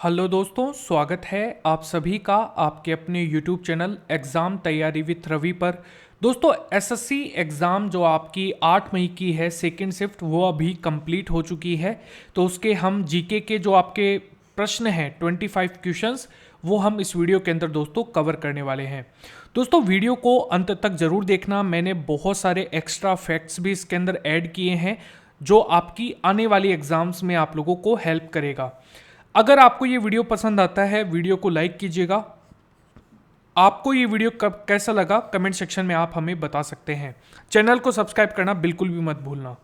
Hello दोस्तों, स्वागत है आप सभी का आपके अपने YouTube चैनल एग्ज़ाम तैयारी विथ रवि पर। दोस्तों, एसएससी एग्ज़ाम जो आपकी 8 मई की है सेकंड शिफ्ट, वो अभी कंप्लीट हो चुकी है। तो उसके हम जीके के जो आपके प्रश्न हैं 25 क्वेश्चंस, वो हम इस वीडियो के अंदर दोस्तों कवर करने वाले हैं। दोस्तों, वीडियो को अंत तक ज़रूर देखना। मैंने बहुत सारे एक्स्ट्रा फैक्ट्स भी इसके अंदर ऐड किए हैं जो आपकी आने वाली एग्ज़ाम्स में आप लोगों को हेल्प करेगा। अगर आपको ये वीडियो पसंद आता है, वीडियो को लाइक कीजिएगा। आपको ये वीडियो कब कैसा लगा कमेंट सेक्शन में आप हमें बता सकते हैं। चैनल को सब्सक्राइब करना बिल्कुल भी मत भूलना।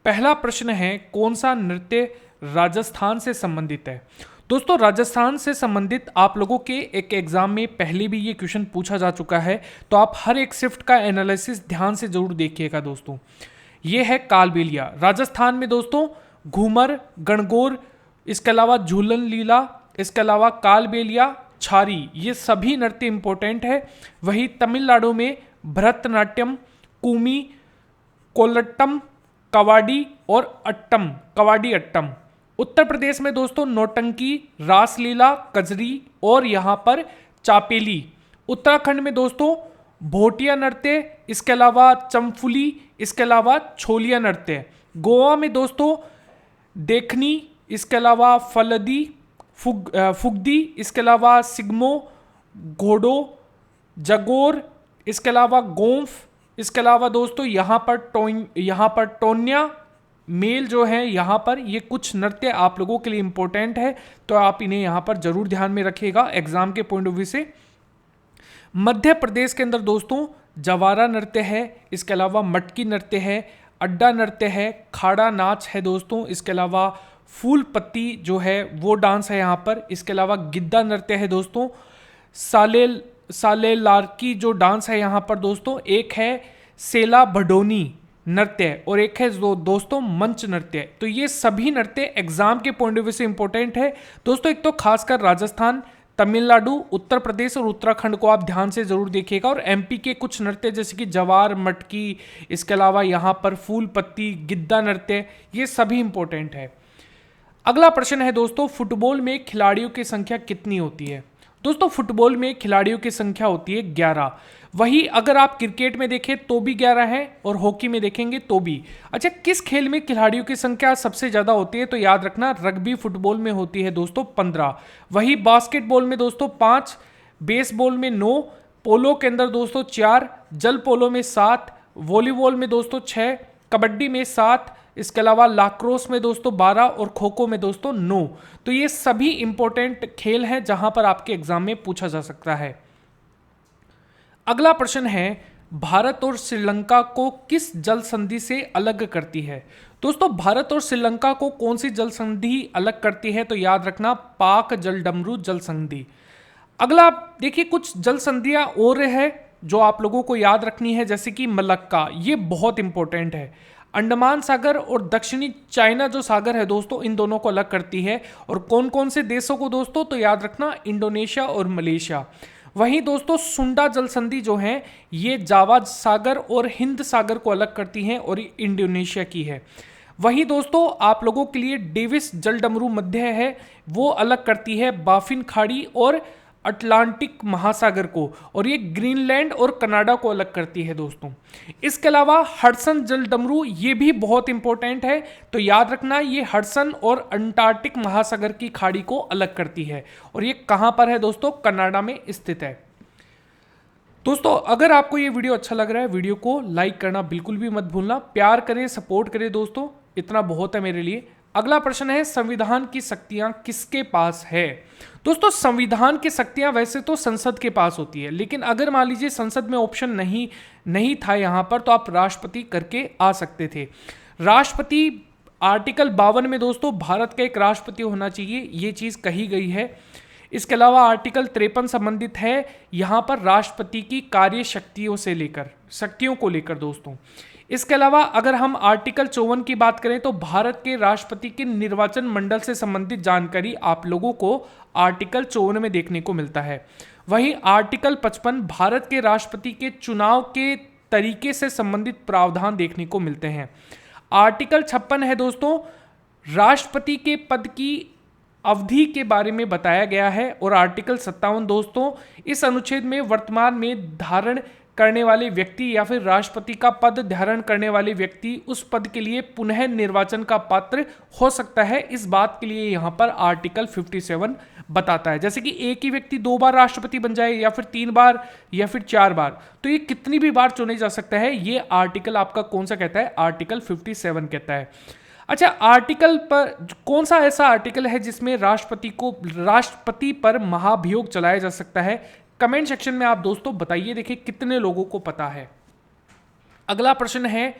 पहला प्रश्न है, कौन सा नृत्य राजस्थान से संबंधित है? दोस्तों, राजस्थान से संबंधित आप लोगों के एक एग्जाम में पहले भी ये क्वेश्चन पूछा जा चुका है, तो आप हर एक शिफ्ट का एनालिसिस ध्यान से जरूर देखिएगा। दोस्तों, ये है कालबेलिया। राजस्थान में दोस्तों घूमर, गणगौर, इसके अलावा झूलन लीला, इसके अलावा कालबेलिया, छारी, ये सभी नृत्य इंपॉर्टेंट है। वही तमिलनाडु में भरतनाट्यम, कूमी, कोलट्टम, कवाडी और अट्टम, कवाडी अट्टम। उत्तर प्रदेश में दोस्तों नौटंकी, रासलीला, कजरी और यहाँ पर चापेली। उत्तराखंड में दोस्तों भोटिया नृत्य, इसके अलावा चमफुली, इसके अलावा छोलिया नृत्य। गोवा में दोस्तों देखनी, इसके अलावा फलदी, फुगदी, इसके अलावा सिग्मो, घोडो, जगोर, इसके अलावा गोंफ, इसके अलावा दोस्तों यहाँ पर टोन्या मेल जो है यहाँ पर, ये कुछ नृत्य आप लोगों के लिए इंपॉर्टेंट है, तो आप इन्हें यहाँ पर जरूर ध्यान में रखिएगा एग्जाम के पॉइंट ऑफ व्यू से। मध्य प्रदेश के अंदर दोस्तों जवारा नृत्य है, इसके अलावा मटकी नृत्य है, अड्डा नृत्य है, खाड़ा नाच है दोस्तों, इसके अलावा फूल पत्ती जो है वो डांस है यहाँ पर, इसके अलावा गिद्दा नृत्य है दोस्तों, सालेलारकी जो डांस है यहाँ पर दोस्तों, एक है सेला भडोनी नृत्य और एक है दोस्तों मंच नृत्य। तो ये सभी नृत्य एग्जाम के पॉइंट ऑफ व्यू से इंपॉर्टेंट है दोस्तों। एक तो खासकर राजस्थान, तमिलनाडु, उत्तर प्रदेश और उत्तराखंड को आप ध्यान से जरूर देखिएगा, और एमपी के कुछ नृत्य जैसे कि जवार, मटकी, इसके अलावा यहाँ पर फूल पत्ती, गिद्दा नृत्य, ये सभी इंपॉर्टेंट है। अगला प्रश्न है दोस्तों, फुटबॉल में खिलाड़ियों की संख्या कितनी होती है? दोस्तों, फुटबॉल में खिलाड़ियों की संख्या होती है 11। वही अगर आप क्रिकेट में देखें तो भी 11 है और हॉकी में देखेंगे तो भी। अच्छा, किस खेल में खिलाड़ियों की संख्या सबसे ज्यादा होती है? तो याद रखना, रग्बी फुटबॉल में होती है दोस्तों 15। वही बास्केटबॉल में दोस्तों 5, बेसबॉल में 9, पोलो के अंदर दोस्तों 4, जल पोलो में 7, वॉलीबॉल में दोस्तों 6, कबड्डी में 7, इसके अलावा लाक्रोस में दोस्तों 12 और खो खो में दोस्तों 9। तो ये सभी इंपॉर्टेंट खेल हैं जहां पर आपके एग्जाम में पूछा जा सकता है। अगला प्रश्न है, भारत और श्रीलंका को किस जल संधि से अलग करती है? दोस्तों, भारत और श्रीलंका को कौन सी जल संधि अलग करती है? तो याद रखना, पाक जलडमरू जल संधि। अगला देखिए, कुछ जल संधियां और है जो आप लोगों को याद रखनी है, जैसे कि मलक्का, ये बहुत इंपॉर्टेंट है। अंडमान सागर और दक्षिणी चाइना जो सागर है दोस्तों, इन दोनों को अलग करती है। और कौन कौन से देशों को दोस्तों? तो याद रखना, इंडोनेशिया और मलेशिया। वहीं दोस्तों सुंडा जल संधि जो है, ये जावा सागर और हिंद सागर को अलग करती हैं और इंडोनेशिया की है। वहीं दोस्तों आप लोगों के लिए डेविस जलडमरू मध्य है, वो अलग करती है बाफिन खाड़ी और अटलांटिक महासागर को, और ये ग्रीनलैंड और कनाडा को अलग करती है दोस्तों। इसके अलावा हडसन जलडमरू, ये भी बहुत इंपॉर्टेंट है, तो याद रखना, ये हडसन और अंटार्कटिक महासागर की खाड़ी को अलग करती है, और ये कहां पर है दोस्तों? कनाडा में स्थित है। दोस्तों, अगर आपको ये वीडियो अच्छा लग रहा है, वीडियो को लाइक करना बिल्कुल भी मत भूलना। प्यार करें, सपोर्ट करें दोस्तों, इतना बहुत है मेरे लिए। अगला प्रश्न है, संविधान की शक्तियां किसके पास है? दोस्तों, संविधान की शक्तियां वैसे तो संसद के पास होती है, लेकिन अगर मान लीजिए संसद में ऑप्शन नहीं था यहां पर, तो आप राष्ट्रपति करके आ सकते थे। राष्ट्रपति आर्टिकल 52 में दोस्तों भारत का एक राष्ट्रपति होना चाहिए, ये चीज कही गई है। इसके अलावा आर्टिकल 53 संबंधित है यहां पर राष्ट्रपति की कार्य शक्तियों को लेकर दोस्तों। इसके अलावा अगर हम आर्टिकल 54 की बात करें तो भारत के राष्ट्रपति के निर्वाचन मंडल से संबंधित जानकारी आप लोगों को आर्टिकल 54 में देखने को मिलता है। वहीं आर्टिकल 55 भारत के राष्ट्रपति के चुनाव के तरीके से संबंधित प्रावधान देखने को मिलते हैं। आर्टिकल 56 है दोस्तों राष्ट्रपति के पद की अवधि के बारे में बताया गया है। और आर्टिकल 57 दोस्तों, इस अनुच्छेद में वर्तमान में धारण करने वाले व्यक्ति या फिर राष्ट्रपति का पद धारण करने वाले व्यक्ति उस पद के लिए पुनः निर्वाचन का पात्र हो सकता है। इस बात के लिए यहाँ पर आर्टिकल 57 बताता है। जैसे कि एक ही व्यक्ति 2 बार राष्ट्रपति बन जाए या फिर 3 बार या फिर 4 बार, तो ये कितनी भी बार चुने जा सकता है, ये आर्टिकल आपका कौन सा कहता है, आर्टिकल 57 कहता है। अच्छा, आर्टिकल पर कौन सा ऐसा आर्टिकल है जिसमें राष्ट्रपति पर महाभियोग चलाया जा सकता है? कमेंट सेक्शन में आप दोस्तों बताइए, देखिए कितने लोगों को पता है। अगला प्रश्न है,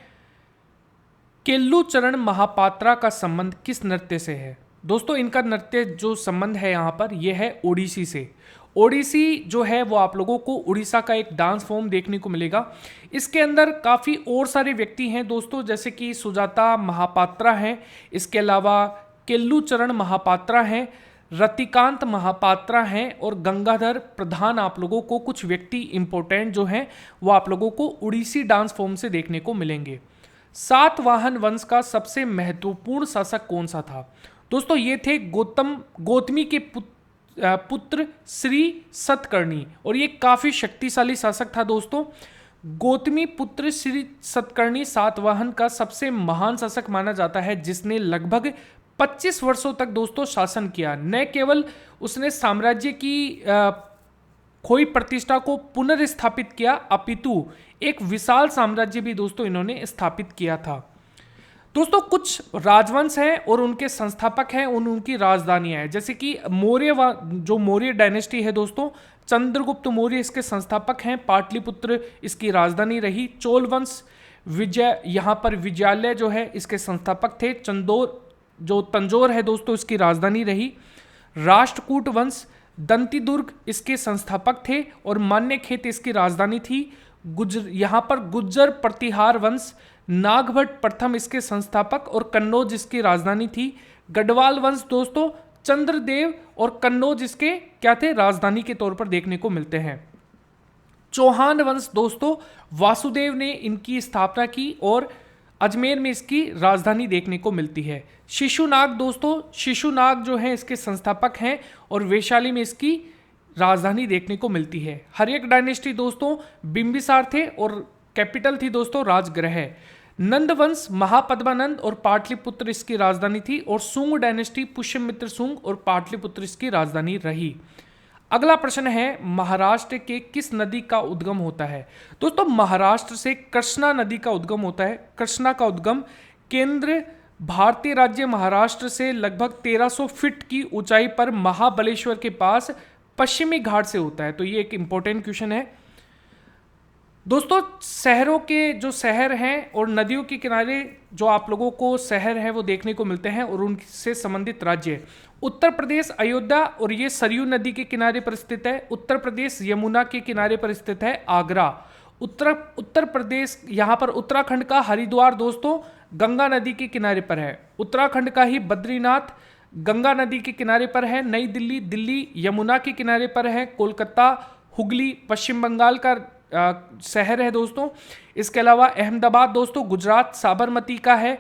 केल्लुचरण महापात्रा का संबंध किस नृत्य से है? दोस्तों इनका नृत्य जो संबंध है यहाँ पर, यह है ओडिसी से। ओडिसी जो है वो आप लोगों को उड़ीसा का एक डांस फॉर्म देखने को मिलेगा। इसके अंदर काफ़ी और सारे व्यक्ति हैं दोस्तों, जैसे कि सुजाता महापात्रा हैं, इसके अलावा केल्लुचरण महापात्रा हैं, रतिकांत महापात्रा हैं और गंगाधर प्रधान। आप लोगों को कुछ व्यक्ति इंपॉर्टेंट जो हैं वो आप लोगों को उड़ीसी डांस फॉर्म से देखने को मिलेंगे। सातवाहन वंश का सबसे महत्वपूर्ण शासक कौन सा था? दोस्तों ये थे गौतमी के पुत्र श्री सतकर्णी, और ये काफी शक्तिशाली शासक था दोस्तों। गौतमी पुत्र श्री सतकर्णी सातवाहन का सबसे महान शासक माना जाता है, जिसने लगभग 25 वर्षों तक दोस्तों शासन किया। न केवल उसने साम्राज्य की खोई प्रतिष्ठा को पुनर्स्थापित किया, अपितु एक विशाल साम्राज्य भी दोस्तों इन्होंने स्थापित किया था। दोस्तों कुछ राजवंश हैं और उनके संस्थापक हैं, उनकी राजधानियां हैं। जैसे कि जो मौर्य डायनेस्टी है दोस्तों, चंद्रगुप्त मौर्य इसके संस्थापक हैं, पाटलिपुत्र इसकी राजधानी रही। चोल वंश यहाँ पर विजयालय जो है इसके संस्थापक थे। तंजौर है दोस्तों इसकी राजधानी रही। राष्ट्रकूट वंश दंतीदुर्ग इसके संस्थापक थे और मान्यखेत इसकी राजधानी थी। यहाँ पर गुज्जर प्रतिहार वंश नागभट्ट प्रथम इसके संस्थापक और कन्नौज इसकी राजधानी थी। गढ़वाल वंश दोस्तों चंद्रदेव और कन्नौज इसके क्या थे, राजधानी के तौर पर देखने को मिलते हैं। चौहान वंश दोस्तों वासुदेव ने इनकी स्थापना की और अजमेर में इसकी राजधानी देखने को मिलती है। शिशुनाग दोस्तों, शिशुनाग जो है इसके संस्थापक हैं और वैशाली में इसकी राजधानी देखने को मिलती है। हर्यक डायनेस्टी दोस्तों बिंबिसार थे और कैपिटल थी दोस्तों राजगृह। नंद वंश महापद्मानंद और पाटलिपुत्र इसकी राजधानी थी। और सुंग डायनेस्टी पुष्यमित्र सुंग और पाटलिपुत्र इसकी राजधानी रही। अगला प्रश्न है, महाराष्ट्र के किस नदी का उद्गम होता है? दोस्तों महाराष्ट्र से कृष्णा नदी का उद्गम होता है। कृष्णा का उद्गम केंद्र भारतीय राज्य महाराष्ट्र से लगभग 1300 फीट की ऊंचाई पर महाबलेश्वर के पास पश्चिमी घाट से होता है। तो ये एक इंपॉर्टेंट क्वेश्चन है दोस्तों। शहरों के जो शहर हैं और नदियों के किनारे जो आप लोगों को शहर है वो देखने को मिलते हैं और उनसे संबंधित राज्य, उत्तर प्रदेश अयोध्या और ये सरयू नदी के किनारे पर स्थित है। उत्तर प्रदेश यमुना के किनारे पर स्थित है आगरा। उत्तर प्रदेश यहाँ पर उत्तराखंड का हरिद्वार दोस्तों गंगा नदी के किनारे पर है। उत्तराखंड का ही बद्रीनाथ गंगा नदी के किनारे पर है। नई दिल्ली, दिल्ली यमुना के किनारे पर है। कोलकाता हुगली पश्चिम बंगाल का शहर है दोस्तों। इसके अलावा अहमदाबाद दोस्तों गुजरात साबरमती का है।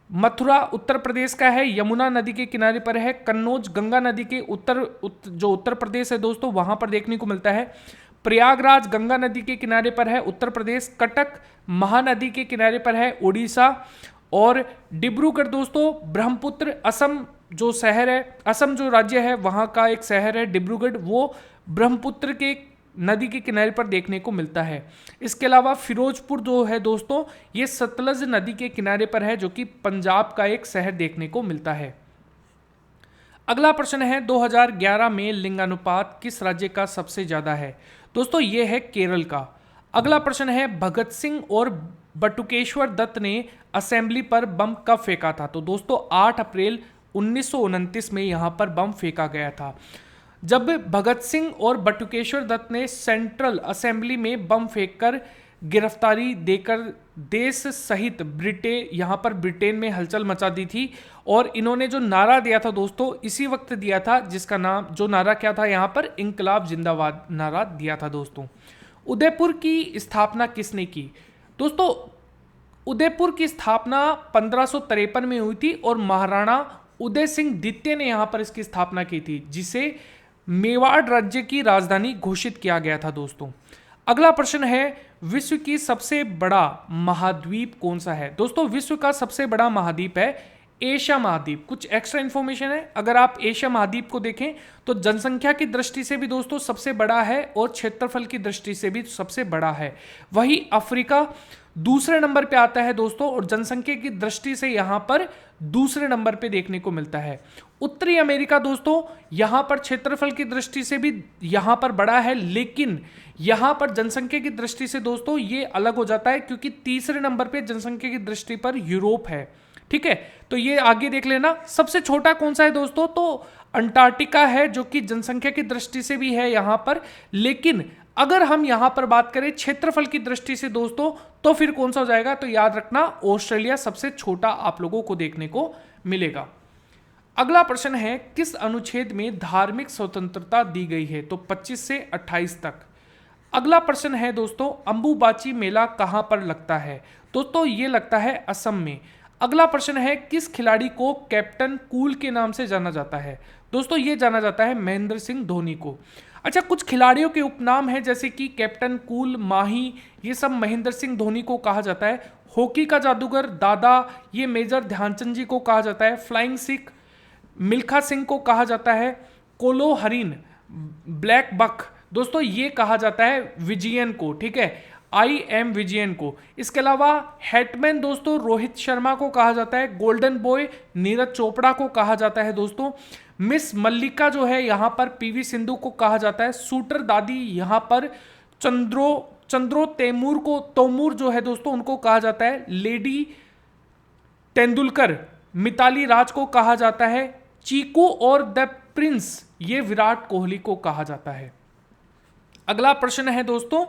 मथुरा उत्तर प्रदेश का है, यमुना नदी के किनारे पर है। कन्नौज गंगा नदी के उत्तर प्रदेश है दोस्तों, वहां पर देखने को मिलता है। प्रयागराज गंगा नदी के किनारे पर है उत्तर प्रदेश। कटक महानदी के किनारे पर है उड़ीसा। और डिब्रूगढ़ दोस्तों ब्रह्मपुत्र असम जो शहर है, असम जो राज्य है वहां का एक शहर है डिब्रूगढ़, वो ब्रह्मपुत्र के नदी के किनारे पर देखने को मिलता है। इसके अलावा फिरोजपुर जो है दोस्तों ये सतलज नदी के किनारे पर है, जो कि पंजाब का एक शहर देखने को मिलता है। अगला प्रश्न है 2011 में लिंगानुपात किस राज्य का सबसे ज्यादा है? दोस्तों ये है केरल का। अगला प्रश्न है भगत सिंह और बटुकेश्वर दत्त ने असेंबली पर बम कब फेंका था? तो दोस्तों 8 अप्रैल 1929 में यहां पर बम फेंका गया था। जब भगत सिंह और बटुकेश्वर दत्त ने सेंट्रल असेंबली में बम फेंककर गिरफ्तारी देकर देश सहित ब्रिटेन में हलचल मचा दी थी। और इन्होंने जो नारा दिया था दोस्तों इसी वक्त दिया था, जिसका नाम जो नारा क्या था यहाँ पर, इंकलाब जिंदाबाद नारा दिया था दोस्तों। उदयपुर की स्थापना किसने की? दोस्तों उदयपुर की स्थापना 1553 में हुई थी और महाराणा उदय सिंह द्वितीय ने यहाँ पर इसकी स्थापना की थी, जिसे मेवाड़ राज्य की राजधानी घोषित किया गया था दोस्तों। अगला प्रश्न है, विश्व की सबसे बड़ा महाद्वीप कौन सा है? दोस्तों विश्व का सबसे बड़ा महाद्वीप है एशिया महाद्वीप। कुछ एक्स्ट्रा इंफॉर्मेशन है, अगर आप एशिया महाद्वीप को देखें तो जनसंख्या की दृष्टि से भी दोस्तों सबसे बड़ा है और क्षेत्रफल की दृष्टि से भी सबसे बड़ा है। वही अफ्रीका दूसरे नंबर पे आता है दोस्तों, और जनसंख्या की दृष्टि से यहां पर दूसरे नंबर पे देखने को मिलता है। उत्तरी अमेरिका दोस्तों यहां पर क्षेत्रफल की दृष्टि से भी यहां पर बड़ा है, लेकिन यहां पर जनसंख्या की दृष्टि से दोस्तों ये अलग हो जाता है, क्योंकि तीसरे नंबर पे जनसंख्या की दृष्टि पर यूरोप है। ठीक है, तो ये आगे देख लेना। सबसे छोटा कौन सा है दोस्तों? तो अंटार्कटिका है, जो कि जनसंख्या की दृष्टि से भी है यहां पर, लेकिन अगर हम यहां पर बात करें क्षेत्रफल की दृष्टि से दोस्तों, तो फिर कौन सा हो जाएगा? तो याद रखना ऑस्ट्रेलिया सबसे छोटा आप लोगों को देखने को मिलेगा। अगला प्रश्न है, किस अनुच्छेद में धार्मिक स्वतंत्रता दी गई है? तो 25 से 28 तक। अगला प्रश्न है दोस्तों, अंबुबाची मेला कहां पर लगता है? दोस्तों ये लगता है असम में। अगला प्रश्न है, किस खिलाड़ी को कैप्टन कूल के नाम से जाना जाता है? दोस्तों ये जाना जाता है महेंद्र सिंह धोनी को। अच्छा, कुछ खिलाड़ियों के उपनाम है, जैसे कि कैप्टन कूल, माही, ये सब महेंद्र सिंह धोनी को कहा जाता है। हॉकी का जादूगर दादा, ये मेजर ध्यानचंद जी को कहा जाता है। फ्लाइंग सिख मिल्खा सिंह को कहा जाता है। कोलो हरिन, ब्लैक बक दोस्तों ये कहा जाता है विजयन को। ठीक है, आई एम विजयन को। इसके अलावा हेटमैन दोस्तों रोहित शर्मा को कहा जाता है। गोल्डन बॉय नीरज चोपड़ा को कहा जाता है दोस्तों। मिस मल्लिका जो है यहाँ पर पीवी सिंधु को कहा जाता है। शूटर दादी यहाँ पर चंद्रो तैमूर जो है दोस्तों उनको कहा जाता है। लेडी तेंदुलकर मिताली राज को कहा जाता है। चीकू और द प्रिंस ये विराट कोहली को कहा जाता है। अगला प्रश्न है दोस्तों,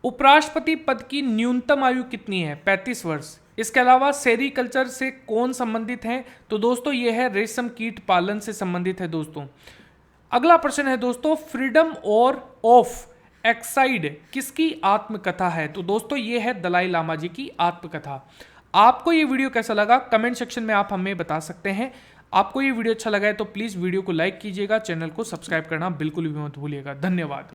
उपराष्ट्रपति पद की न्यूनतम आयु कितनी है? 35 वर्ष। इसके अलावा सेरीकल्चर से कौन संबंधित है? तो दोस्तों ये है रेशम कीट पालन से संबंधित है दोस्तों। अगला प्रश्न है दोस्तों, फ्रीडम और ऑफ एक्साइड किसकी आत्मकथा है? तो दोस्तों ये है दलाई लामा जी की आत्मकथा। आपको ये वीडियो कैसा लगा कमेंट सेक्शन में आप हमें बता सकते हैं। आपको ये वीडियो अच्छा लगा है तो प्लीज वीडियो को लाइक कीजिएगा, चैनल को सब्सक्राइब करना बिल्कुल भी मत भूलिएगा। धन्यवाद।